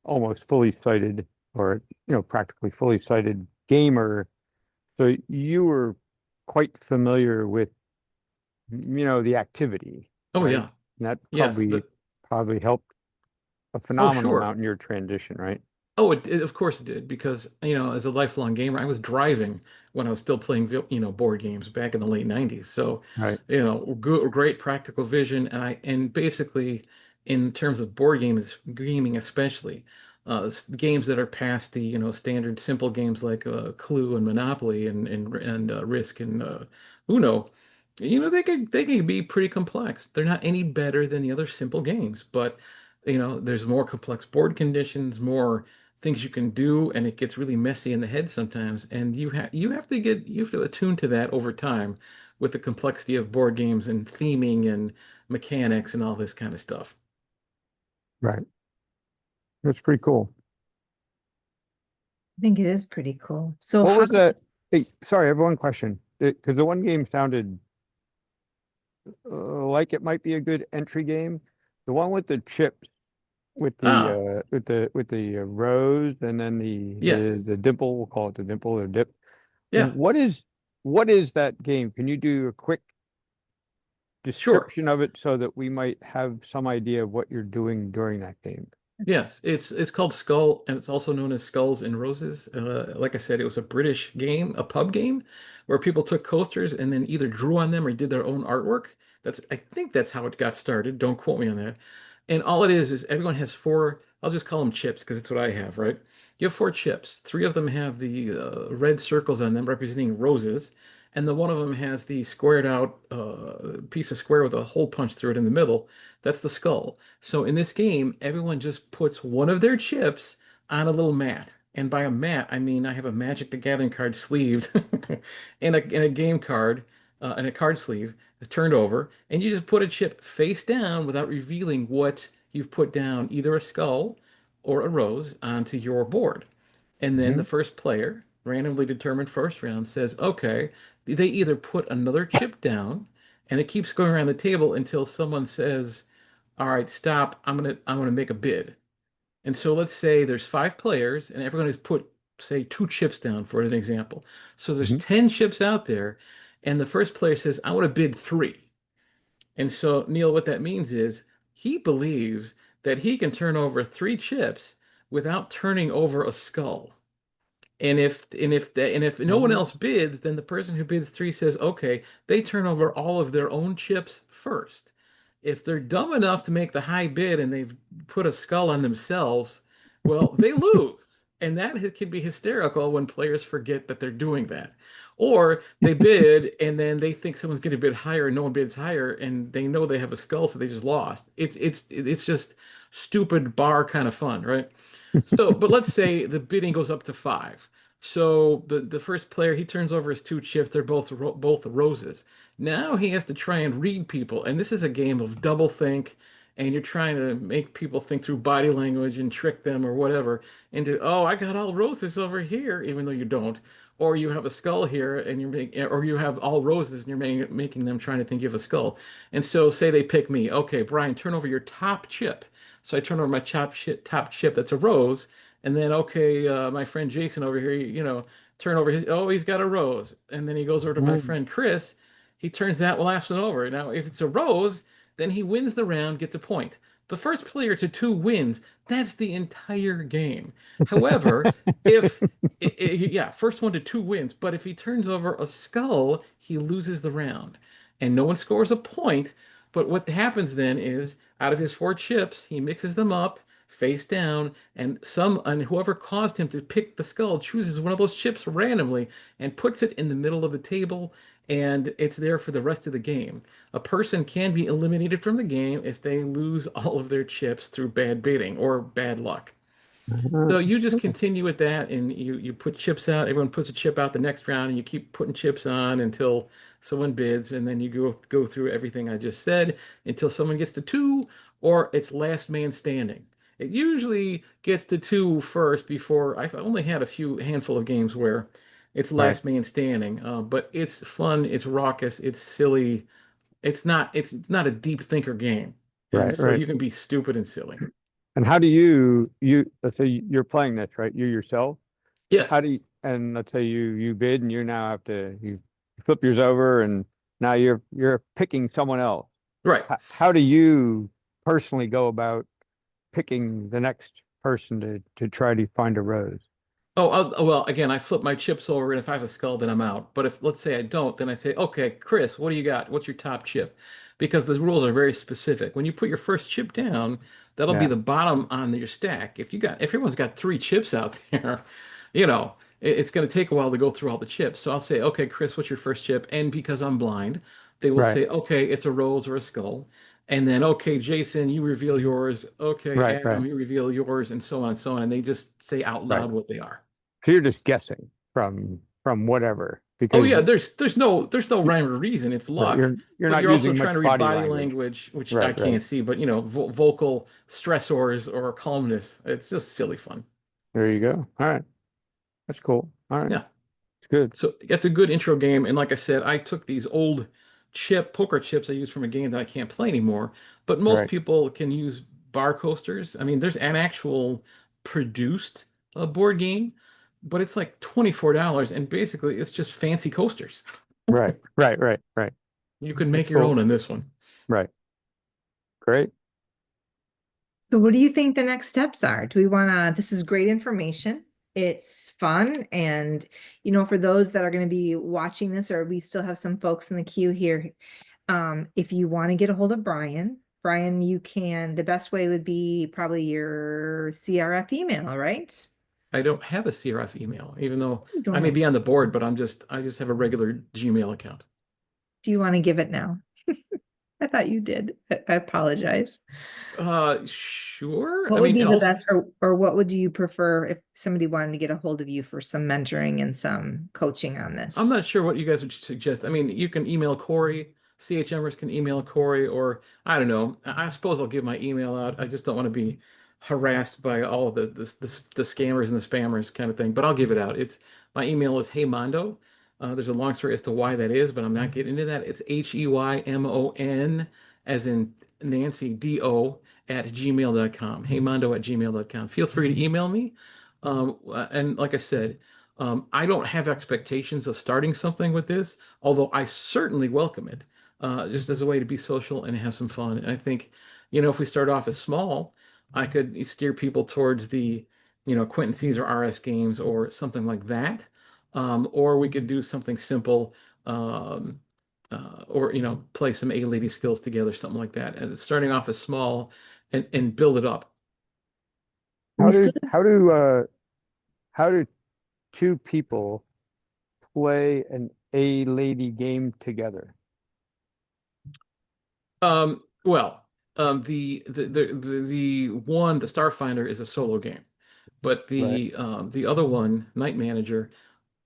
almost fully sighted, or practically fully sighted gamer. So you were quite familiar with the activity, Oh right? yeah. And that Yes. probably helped a Oh, phenomenal sure. amount in your transition, right? Oh, of course it did because, as a lifelong gamer, I was driving when I was still playing, board games back in the late 90s. So, Right. great practical vision. And basically, in terms of board games, gaming especially, games that are past the, standard simple games like Clue and Monopoly and Risk and Uno, they can be pretty complex. They're not any better than the other simple games, but there's more complex board conditions, more things you can do, and it gets really messy in the head sometimes. And you have to attune to that over time with the complexity of board games and theming and mechanics and all this kind of stuff. Right. That's pretty cool. I think it is pretty cool. So What how, was that? Hey, sorry, I have one question. Because the one game sounded like it might be a good entry game. The one with the chips, Ah, with the rose, and then yes. the dimple. We'll call it the dimple or dip. Yeah, What is that game? Can you do a quick sure. description of it so that we might have some idea of what you're doing during that game? Yes, it's called Skull, and it's also known as Skulls and Roses. Like I said, it was a British game, a pub game, where people took coasters and then either drew on them or did their own artwork. I think that's how it got started. Don't quote me on that. And all it is everyone has four, I'll just call them chips because it's what I have, right? You have four chips. Three of them have the red circles on them representing roses, and the one of them has the squared out piece of square with a hole punched through it in the middle. That's the skull. So in this game, everyone just puts one of their chips on a little mat. And by a mat, I mean I have a Magic the Gathering card sleeved and a game card and a card sleeve turned over, and you just put a chip face down without revealing what you've put down, either a skull or a rose, onto your board. And then the Mhm. first player, randomly determined first round, says, okay, they either put another chip down, and it keeps going around the table until someone says, all right, stop. I'm gonna make a bid. And so let's say there's five players and everyone has put, say, two chips down for an example. So there's Mhm. 10 chips out there, and the first player says, I want to bid three. And so, Neil, what that means is he believes that he can turn over three chips without turning over a skull. And if no one Oh. else bids, then the person who bids three says, okay, they turn over all of their own chips first. If they're dumb enough to make the high bid and they've put a skull on themselves, well, they lose. And that can be hysterical when players forget that they're doing that. Or they bid and then they think someone's going to bid higher and no one bids higher and they know they have a skull, so they just lost. It's just stupid bar kind of fun, right? So, but let's say the bidding goes up to five. So the first player, he turns over his two chips. They're both roses. Now he has to try and read people, and this is a game of double think, and you're trying to make people think through body language and trick them or whatever into, oh, I got all roses over here, even though you don't. Or you have a skull here, and or you have all roses, and you're making them trying to think you have a skull. And so, say they pick me. Okay, Brian, turn over your top chip. So I turn over my top chip. That's a rose. And then, okay, my friend Jason over here, turn over his, oh, he's got a rose. And then he goes over to my Mhm. friend Chris. He turns that last one over. Now, if it's a rose, then he wins the round, gets a point. The first player to two wins. That's the entire game. However, if, yeah, first one to two wins. But if he turns over a skull, he loses the round. And no one scores a point. But what happens then is out of his four chips, he mixes them up face down, and whoever caused him to pick the skull chooses one of those chips randomly and puts it in the middle of the table, and it's there for the rest of the game. A person can be eliminated from the game if they lose all of their chips through bad bidding or bad luck. So you just continue with that, and you put chips out. Everyone puts a chip out the next round, and you keep putting chips on until someone bids, and then you go through everything I just said until someone gets to two, or it's last man standing. It usually gets to two first before I've only had a few handful of games where it's Right. last man standing. But it's fun, it's raucous, it's silly. It's not a deep thinker game, and Right. so Right. you can be stupid and silly. And how do let's say you're playing this, right? You yourself, how Yes, do you, and let's say you bid and you now have to, you flip yours over and now you're picking someone else. right. How do you personally go about picking the next person to try to find a rose? Oh, well, again, I flip my chips over, and if I have a skull, then I'm out. But if, let's say I don't, then I say, okay, Chris, what do you got? What's your top chip? Because the rules are very specific. When you put your first chip down, that'll be Yeah, the bottom on your stack. If everyone's got three chips out there, it's going to take a while to go through all the chips. So I'll say, okay, Chris, what's your first chip? And because I'm blind, they will right, say, okay, it's a rose or a skull. And then, okay, Jason, you reveal yours. Okay, right, right, Adam, you reveal yours, and so on and so on. And they just say out right. loud what they are. So you're just guessing from whatever Oh because yeah, there's no rhyme or reason. It's right, luck, you're but not you're also using much trying to read body body language. language, which I Right, right. can't see, but vocal stressors or calmness. It's just silly fun. There you go. All right. That's cool. All right. Yeah. It's good. So it's a good intro game. And like I said, I took these old poker chips I used from a game that I can't play anymore. But most Right, people can use bar coasters. I mean, there's an actual produced board game, but it's like $24, and basically it's just fancy coasters. right, right, right, right. You can That's make your cool. own in this one. Right. Great. So what do you think the next steps are? Do we want to, this is great information. It's fun. And, for those that are going to be watching this, or we still have some folks in the queue here. If you want to get a hold of Brian, the best way would be probably your CRF email, right? I don't have a CRF email, even though You I don't may have, be on the board, but I just have a regular Gmail account. do you want to give it now? I thought you did. I apologize. Sure. What I would mean, be and the also best, or what would you prefer if somebody wanted to get a hold of you for some mentoring and some coaching on I'm this? not sure what you guys would suggest. I mean, you can email Corey, CHMers can email Corey, or I don't know. I suppose I'll give my email out. I just don't want to be harassed by all of the scammers and the spammers kind of thing, but I'll give it out. It's my email is heymondo. There's a long story as to why that is, but I'm not getting into that. It's HEYMON as in Nancy DO at gmail.com. Heymondo at gmail.com. Feel free to email me. And like I said, I don't have expectations of starting something with this, although I certainly welcome it, just as a way to be social and have some fun. And I think, if we start off as small, I could steer people towards the, Quentin Caesar RS games or something like that. Or we could do something simple, um, or, play some A-Lady skills together, something like that. And starting off as small and build it up. We still, How do two people play an A lady game together? Well, the Starfinder is a solo game, but Right. the other one, Night Manager,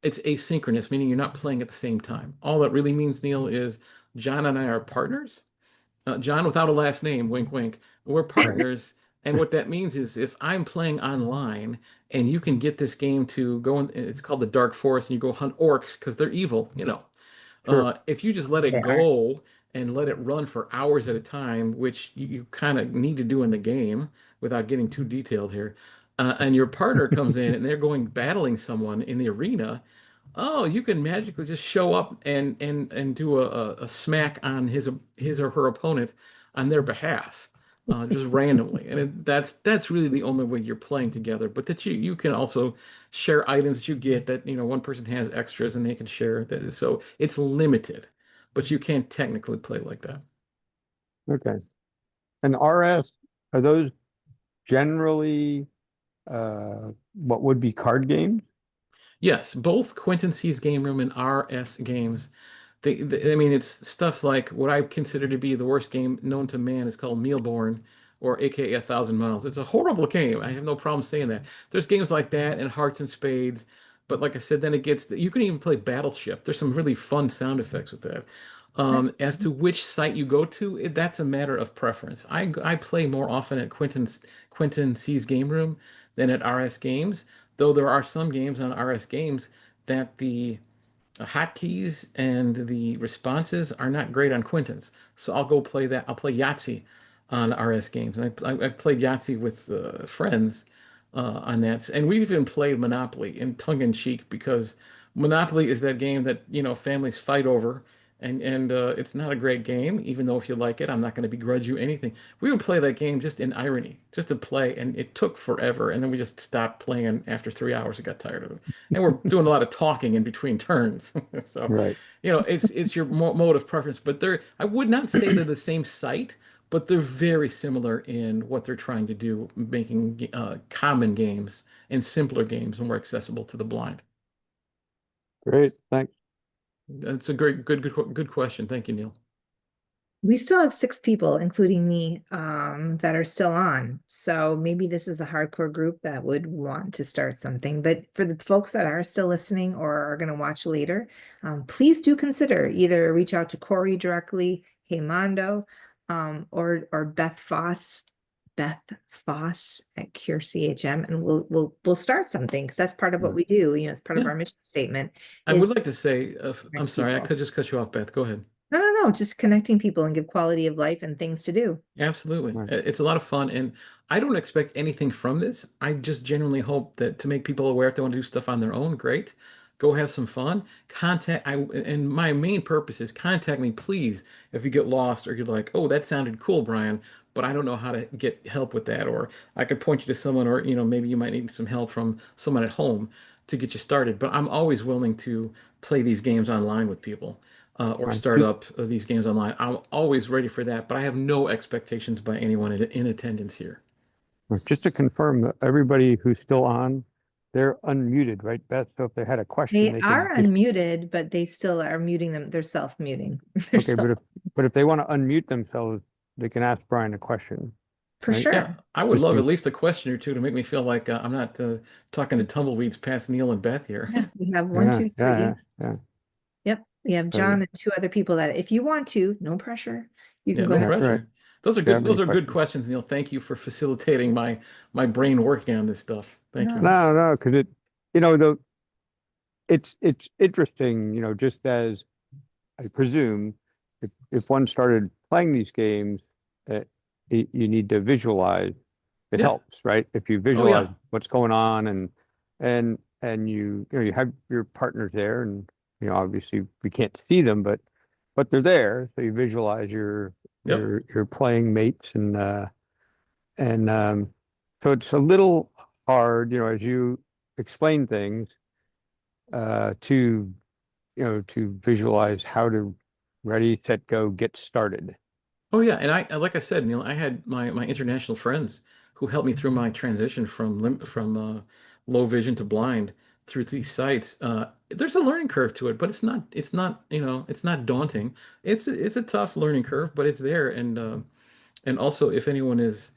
it's asynchronous, meaning you're not playing at the same time. All that really means, Neil, is John and I are partners. John without a last name, wink, wink. We're Right. partners, and what that means is if I'm playing online and you can get this game to go in, it's called the Dark Forest, and you go hunt orcs because they're evil. Sure. If you just let it they are. go and let it run for hours at a time, which you kind of need to do in the game without getting too detailed here, and your partner comes in and they're going battling someone in the arena, oh, you can magically just show up and do a smack on his or her opponent on their behalf, just randomly. And that's really the only way you're playing together. But that you can also share items that you get that one person has extras and they can share that. So it's limited, but you can't technically play like that. Okay. And RS, are those generally what would be card games? Yes, both Quentin C's Game Room and RS Games. I mean, it's stuff like what I consider to be the worst game known to man is called Mealborn, or AKA A Thousand Miles. It's a horrible game. I have no problem saying that. There's games like that and Hearts and Spades, but like I said, then it gets you can even play Battleship. There's some really fun sound effects with that. That's As to which site you go to, that's a matter of preference. I play more often at Quentin C's Game Room than at RS Games, though there are some games on RS Games that the hotkeys and the responses are not great on Quentin's. So I'll go play that. I'll play Yahtzee on RS games. And I've played Yahtzee with friends on that, and we've even played Monopoly in tongue in cheek because Monopoly is that game that families fight over, and it's not a great game. Even though if you like it, I'm not going to begrudge you anything. We would play that game just in irony, just to play, and it took forever, and then we just stopped playing after 3 hours. I got tired of it, and we're doing a lot of talking in between turns. So, Right. it's your mode of preference, but I would not say they're the same site, but they're very similar in what they're trying to do, making common games and simpler games more accessible to the blind. Great. Thanks. That's a good question. Thank you, Neil. We still have 6 people, including me, that are still on. So maybe this is the hardcore group that would want to start something. But for the folks that are still listening or are going to watch later, please do consider either reach out to Corey directly, Hey Mondo, or Beth Foss at Cure CHM, and we'll start something because that's part of what Right. we do. It's part of Yeah, our mission statement I would is like to say, I'm connect sorry, I people. could just cut you off, Beth. Go ahead. No, just connecting people and give quality of life and things to do. Absolutely. Right. It's a lot of fun, and I don't expect anything from this. I just genuinely hope that to make people aware if they want to do stuff on their own, great. Go have some fun. And my main purpose is contact me, please, if you get lost or you're like, oh, that sounded cool, Brian, but I don't know how to get help with that, or I could point you to someone, or maybe you might need some help from someone at home to get you started. But I'm always willing to play these games online with people or Right. start up these games online. I'm always ready for that, but I have no expectations by anyone in attendance here. Just to confirm that everybody who's still on, they're unmuted, right, Beth? So if they had a question, They they are could just, unmuted, but they still are muting them. They're self-muting. They're okay, self, but if they want to unmute themselves, they can ask Brian a question, for right? Yeah, sure. I would Just love in, at least a question or two to make me feel like I'm not talking to tumbleweeds past Neil and Beth here. Yeah, we have one, yeah, two, yeah, three. Yeah. yeah, yeah. Yep. We have So John and 2 other people that if you want to, no pressure, you can Yeah, go no ahead. yeah, right. pressure. Those are If you good. have any Those are good questions. questions, Neil. Thank you for facilitating my brain working on this stuff. Thank you. No. No, no, because you know, the it's interesting, just as I presume, if one started playing these games, uh, you need to visualize. It Yeah. helps, right? If you Oh visualize yeah. what's going on and you have your partners there, and obviously we can't see them, but they're there, so you visualize your Yep. your playing mates and so it's a little hard, as you explain things, to to visualize how to ready, set, go, get started. Oh yeah, and like I said, Neil, I had my international friends who helped me through my transition from low vision to blind through these sites. There's a learning curve to it, but it's not daunting. It's a tough learning curve, but it's there. And also, if anyone is,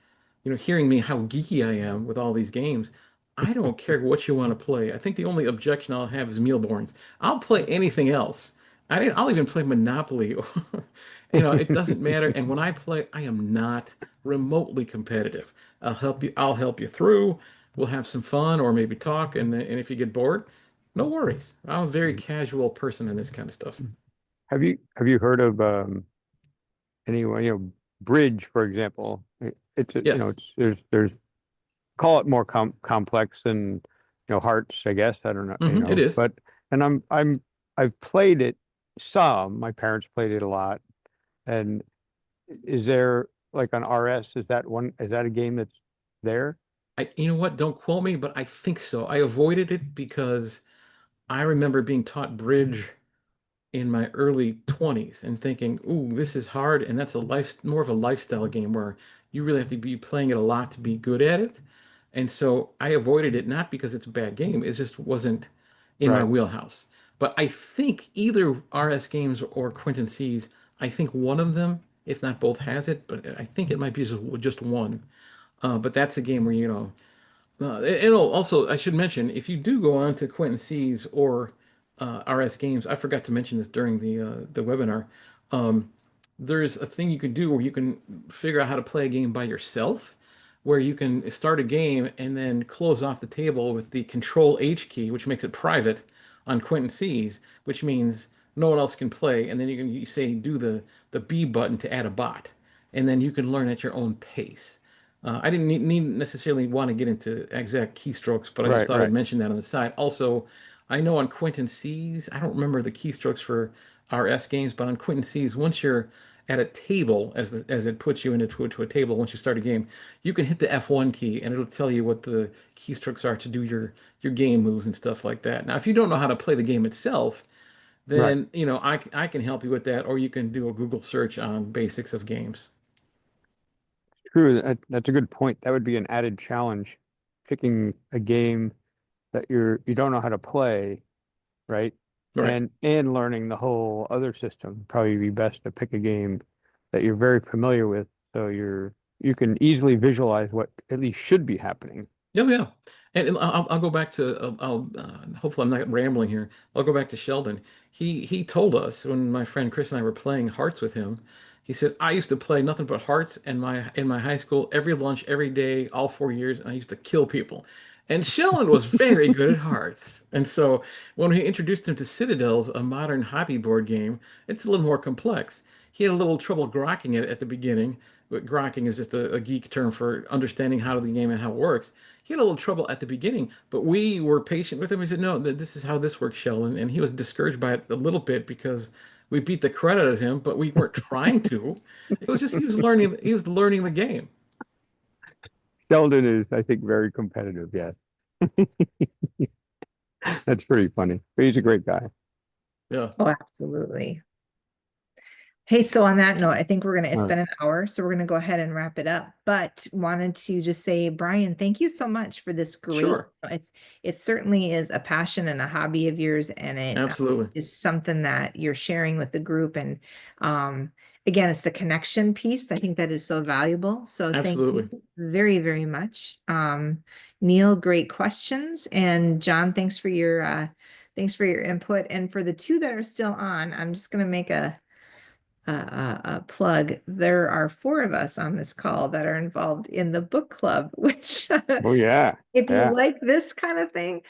hearing me how geeky I am with all these games, I don't care what you want to play. I think the only objection I'll have is Mealborns. I'll play anything else. I'll even play Monopoly. It doesn't matter. And when I play, I am not remotely competitive. I'll help you. I'll help you through. We'll have some fun, or maybe talk. And if you get bored, no worries. I'm a very casual person in this kind of stuff. Have you heard of anyone, bridge, for example? It's Yes. it's there's call it more complex than hearts, I guess. I don't know, It is. but and I've played it some. My parents played it a lot. And is there like on RS? Is that a game that's there? You know what? Don't quote me, but I think so. I avoided it because I remember being taught bridge in my early 20s and thinking, "Ooh, this is hard," and that's more of a lifestyle game where you really have to be playing it a lot to be good at it. And so I avoided it not because it's a bad game, it just wasn't in my Right. wheelhouse. But I think either RS Games or Quentin C's, I think one of them, if not both, has it, but I think it might be just one. But that's a game where, it'll also, I should mention, if you do go on to Quentin C's or RS Games, I forgot to mention this during the webinar. Um, there's a thing you can do where you can figure out how to play a game by yourself, where you can start a game and then close off the table with the Control H key, which makes it private on Quentin C's, which means no one else can play. And then you say do the B button to add a bot, and then you can learn at your own pace. I didn't need necessarily want to get into exact keystrokes, but I just Right, thought I'd right, mention that on the side. Also, I know on Quentin C's, I don't remember the keystrokes for RS games, but on Quentin C's, once you're at a table, as it puts you to a table, once you start a game, you can hit the F1 key and it'll tell you what the keystrokes are to do your game moves and stuff like that. Now, if you don't know how to play the game itself, right. then I can help you with that, or you can do a Google search on basics of games. True. That's a good point. That would be an added challenge, picking a game that you don't know how to play, right? Right. And learning the whole other system. Probably be best to pick a game that you're very familiar with, so you can easily visualize what at least should be happening. Yeah, yeah. And I'll go back to hopefully I'm not rambling here. I'll go back to Sheldon. He told us when my friend Chris and I were playing Hearts with him. He said I used to play nothing but Hearts in my high school every lunch every day all 4 years, and I used to kill people. And Sheldon was very good at Hearts. And so when we introduced him to Citadels, a modern hobby board game, it's a little more complex. He had a little trouble grokking it at the beginning. But grokking is just a geek term for understanding how the game and how it works. He had a little trouble at the beginning, but we were patient with him. We said, "No, this is how this works, Sheldon." And he was discouraged by it a little bit because we beat the crud out of him, but we weren't trying to. It was just he was learning. He was learning the game. Sheldon is, I think, very competitive. Yes, that's pretty funny. But he's a great guy. Yeah, Oh, absolutely. Hey, so on that note, I think it's All right. been an hour, so we're gonna go ahead and wrap it up. But wanted to just say, Brian, thank you so much for this great, sure, it certainly is a passion and a hobby of yours, and it absolutely, is something that you're sharing with the group. And again, it's the connection piece. I think that is so valuable. So thank you absolutely. very, very much. Neil, great questions. And John, thanks for your input. And for the two that are still on, I'm just gonna make a plug. There are four of us on this call that are involved in the book club, which Oh yeah, if you yeah. like this kind of thing,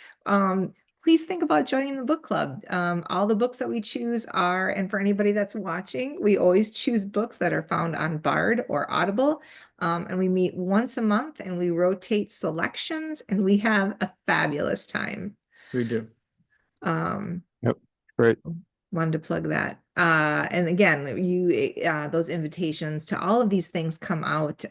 please think about joining the book club. All the books that we choose are, and for anybody that's watching, we always choose books that are found on Bard or Audible. And we meet once a month and we rotate selections and we have a fabulous time. We do. Um, Yep. Great. Wanted to plug that. And again, those invitations to all of these things come out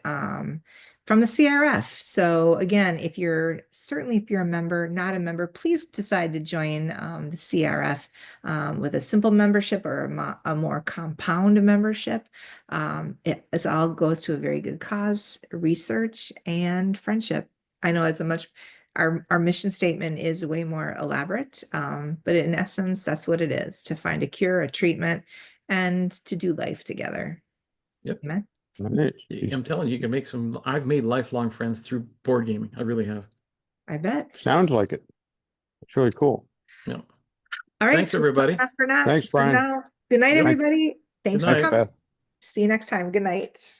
from the CRF. So again, if you're a member, not a member, please decide to join the CRF with a simple membership or a more compound membership. It all goes to a very good cause, research and friendship. I know our mission statement is way more elaborate, but in essence, that's what it is: to find a cure, a treatment, and to do life together. Yep. Amen. Nice. I'm telling you, you can make some. I've made lifelong friends through board gaming. I really have. I bet. Sounds like it. It's really cool. Yeah. All right. Thanks, everybody. For now. Thanks, Brian. Good night, Yep. everybody. Thanks Good for night. Thanks, coming. Beth. See you next time. Good night.